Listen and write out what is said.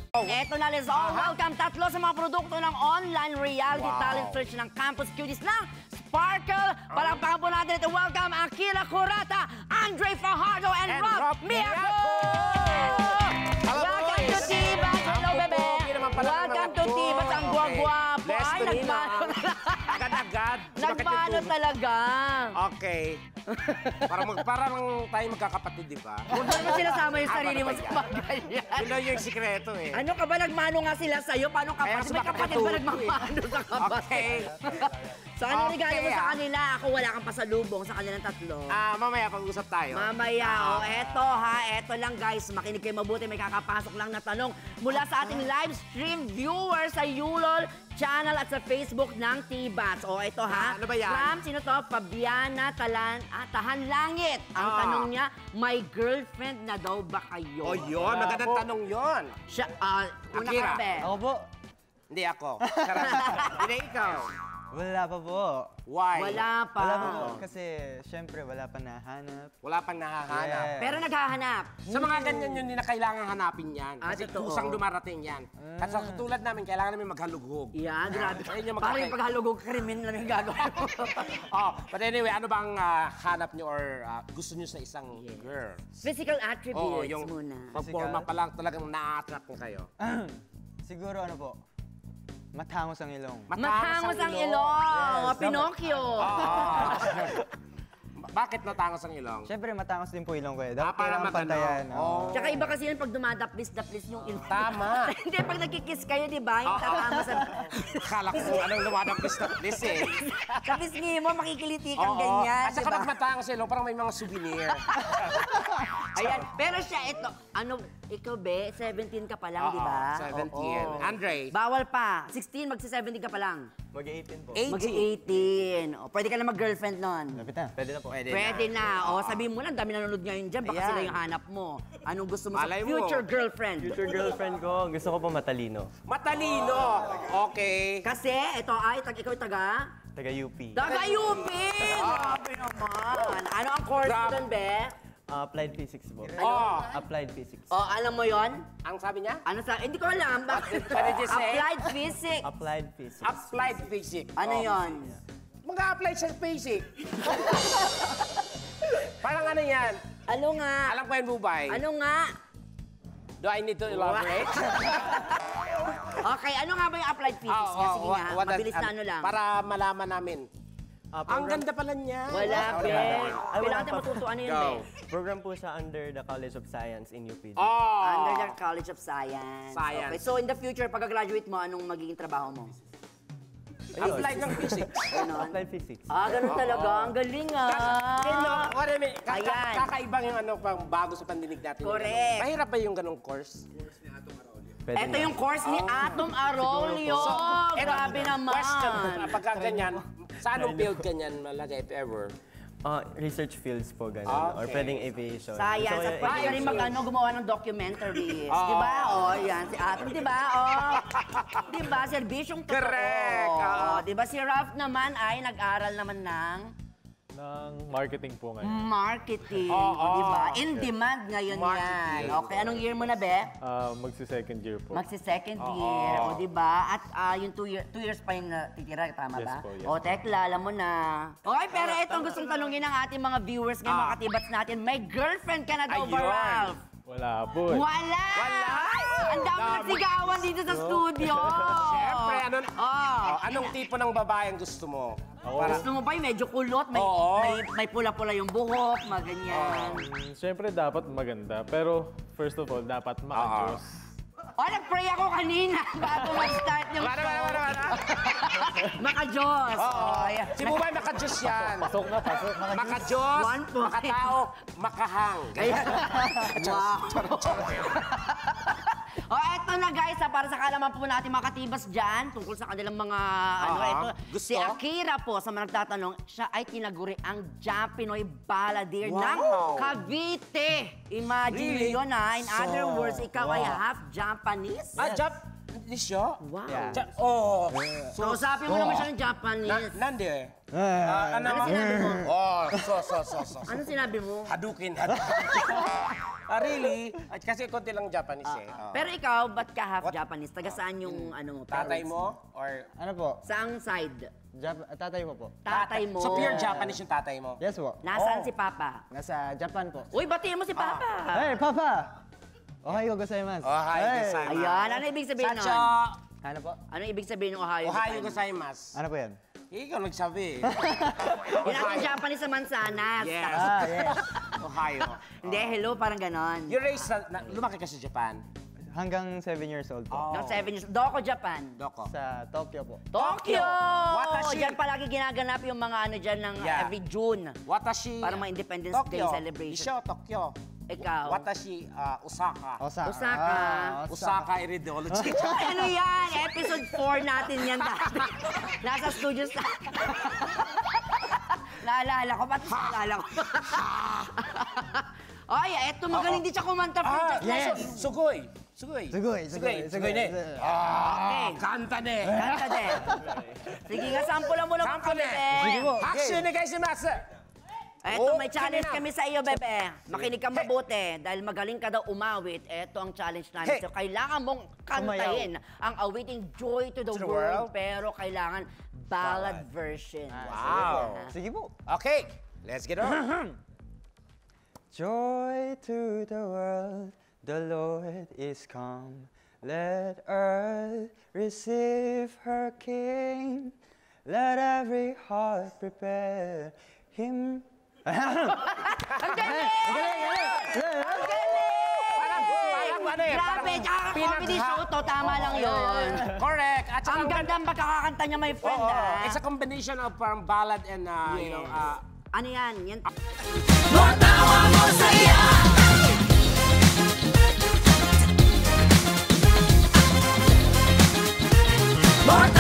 Eto na, let's all welcome tatlo sa mga produkto ng online reality talent search ng Campus Cuties ng Sparkle. Palakpakan po natin ito. Welcome Akira Kurata, Andre Fajardo, and Rob Miyako! Welcome to Tibas! Hello, bebe! Welcome to Tibas! Ang guwagwapo! Ay, nagmano. Agad-agad. Nagmano talaga. Okay. Parang tayo magkakapatid, di ba? Huwag naman sinasama yung sarili mo sa mga ganyan. Yun lang yung sikreto eh. Ano ka ba? Nagmano nga sila sa'yo? Paano kapatid? May kapatid ba nagmamano sa kapatid? Okay. So, ano regalo mo sa kanila? Ako wala kang pasalubong sa kanilang tatlo. Mamaya pag-usap tayo. Mamaya, eto ha, eto lang guys. Makinig kayo mabuti, may kakapasok lang na tanong mula sa ating live stream viewers sa Yulol channel at sa Facebook ng Tibats. O, ito ha. Ano ba yan? From, sino to? Pabiana Tahan Langit. Ang tanong niya, may girlfriend na daw ba kayo? Oh, yun. Magandang tanong yun. Siya, una Akira. ka, be. Ako po. Hindi ako. Sarap. Hindi ikaw. Wala pa po. Why? Wala pa. Wala pa po. Kasi, syempre, wala pa nahanap. Wala pang nahahanap. Yeah. Pero naghahanap. Sa mga ganyan yun, hindi na kailangan hanapin yan. Kasi totoo. kusang dumarating yan. At sa tulad namin, kailangan namin maghalughog. Yan, grabe. Ayun yung Parang yung paghalugog krimen na yung gagawin mo. But anyway, ano bang hanap nyo or gusto nyo sa isang girl? Physical attributes yung muna. pag-forma pa lang talagang na-attract na kayo. Siguro, ano po, matangos ang ilong. Matangos ang ilong. Yes. Pinocchio. Bakit natangos ang ilong? Syempre, matangos din po ilong ko eh. Dapat para kailangan pantayan. Tsaka iba kasi yun pag dumadaplis-daplis yung ilong. Tama. Hindi, pag nagkikiss kayo, di ba? Yung tatama sa... Akala ko anong lumadapis eh. Tapos ngayon mo, makikiliti kang ganyan, At saka pag matangos ang ilong, parang may mga souvenir. Ayan. Pero siya, ito, ano, ikaw be, 17 ka pa lang, di ba? 17. Oo. Andre? Bawal pa. 16, magsi-17 ka pa lang. Mag-18 po. 18. Mag-18. O, pwede ka na mag-girlfriend nun. Lapit na. Pwede na po. Pwede na. O, sabihin mo lang, dami nanonood ngayon dyan. Baka Ayan. sila yung hanap mo. Anong gusto mo Malay sa mo. future girlfriend? Future girlfriend ko, gusto ko po matalino. Matalino. Okay. Kasi, ito ay, ikaw ay taga? Taga-UP. Taga-UP! Grabe naman. Ano ang course mo doon, be? Applied physics po. Applied physics. O, alam mo yon? Ang sabi niya? Ano sa... Hindi ko alam. Bakit? What did you say? Applied physics. Applied physics. Applied physics. Ano yon? Mag-a-apply sa basic. Parang ano yan? Ano nga? Alam ko yan, Bubay. Ano nga? Do I need to elaborate? Okay, ano nga ba yung applied physics niya? Sige nga, mabilis na ano lang. Para malaman namin. Ang ganda pala niya. Wala, be. Ay, wala Kailangan tayo pa. matuto. Ano yun, Go. be? Program po siya under the College of Science in UPD. Under the College of Science. Science. Okay, so in the future, pagka-graduate mo, anong magiging trabaho mo? Applied ng physics. Ganon? Applied physics. Ganun talaga. Ang galing, What I mean, Ayan. kakaibang yung ano pang bago sa pandinig natin. Correct. Mahirap ba yung ganong course? Pwede Ito na. yung course ni Atom Arolio. Grabe naman. Question, pagka ganyan, sa anong field ganyan malagay if ever? Research fields po, gano'n. Or Okay. pwedeng aviation. Science. Gusto ko At yung pwede ka rin aviation. gumawa ng documentaries. Di ba? Yan. Si Atom, di ba? Di ba? Serbisyong totoo. Correct. Di ba? Si Ralph naman ay nag-aral naman ng Ng marketing po ngayon. marketing. Di ba? In demand ngayon yan. Marketing. Okay, anong year mo na, be? Magsi-second year po. Magsi-second year. O, di ba? At yung 2 years pa yung titira, tama Yes ba? po, yes O, tekla, alam mo na. Okay, pero itong gustong tanungin ng ating mga viewers ngayon, mga katibats natin, may girlfriend ka na daw ba, Ayun. Ralph? Wala po. Wala! Wala! Ang dami nagsigawan dito sa studio. Siyempre, anong tipo ng babae ang gusto mo? Gusto mo ba yung medyo kulot? Oo. May pula-pula yung buhok, mga ganyan. Siyempre dapat maganda. Pero first of all, dapat maka-Diyos. Nag-pray ako kanina bago mag-start yung show. Maka-Diyos. Ayan. Si Bubay, maka-Diyos yan. Pasok na, pasok. Maka-Diyos, One point. makatao, makahang. Wow. Eto na guys, para sa kalaman po natin mga katibas dyan, tungkol sa kanilang mga, Gusto? si Akira po, sa mga nagtatanong, siya ay tinaguri ang Pinoy Balladeer Wow. ng Cavite. Imagine Really? yun ha. In other words, ikaw ay half Japanese. Japanese siya? Wow. Yeah. So, usapin mo naman siya ng Japanese. Nande. Ano sinabi mo? So. Ano sinabi mo? Hadukin. Really? At kasi konti lang Japanese eh. Oh. Pero ikaw, ba't ka half Japanese? Taga saan yung ano mo? Tatay parents mo? Or... Ano po? Saang side? Tatay ko po. Tatay mo. So pure Japanese yung tatay mo? Yes po. Nasaan si Papa? Nasa Japan po. Uy, batiin mo si Papa. Hey, Papa! Ohayo gozaimasu. Ohayo gozaimasu. Ayan, ano ibig sabihin nun? Sacho! Ano po? Ano ibig sabihin ng Ohio? Ohayo gozaimasu. Ano po yan? Ikaw nagsabi. Yun ang Japanese sa mansanas. Yes. Ah, yes. Ohio. Hindi, hello, parang ganon. You raised, lumaki ka sa Japan? Hanggang 7 years old po. Ng 7 years. Doko, Japan. Doko. Sa Tokyo po. Tokyo! Watashi. Diyan palagi ginaganap yung mga ano dyan ng Yeah. every June. Watashi. Para mga Independence Day Tokyo. celebration. Isho, Tokyo. Ikaw? Watashi, Osaka. Osaka. Osaka Iridology. Ano yan? Episode 4 natin yan dati. Nasa studios na. Naalala ko. Ba't naalala ko? Ay, eto magaling din siya kumanta. Yes! Sugoy! Sugoy! Sugoy, Sugoy! sugoy, Sugoy ne! sugoy. Okay. Kanta ne! Kanta din. Sige nga, sampulan mo lang Sample ne! Sige po. Hakushu onegaishimasu! Eto, may Okay challenge na. kami sa iyo, bebe. Makinig ka mabuti. Dahil magaling ka daw umawit, eto ang challenge namin. Hey. So, kailangan mong kantahin ang awiting Joy to the To the World, World. pero kailangan ballad version. Wow. Sige po. Okay, let's get on. Joy to the world, the Lord is come. Let earth receive her King. Let every heart prepare him. Ang galing! Ang galing! Parang ano eh, Grabe, parang tsaka comedy show to, tama lang yun. Correct. At saka Ang ganda ang pagkakakanta niya, my friend, Oo, ah. it's a combination of parang ballad and, you know, Ano yan? Yan. Matawa mo saya. Matawa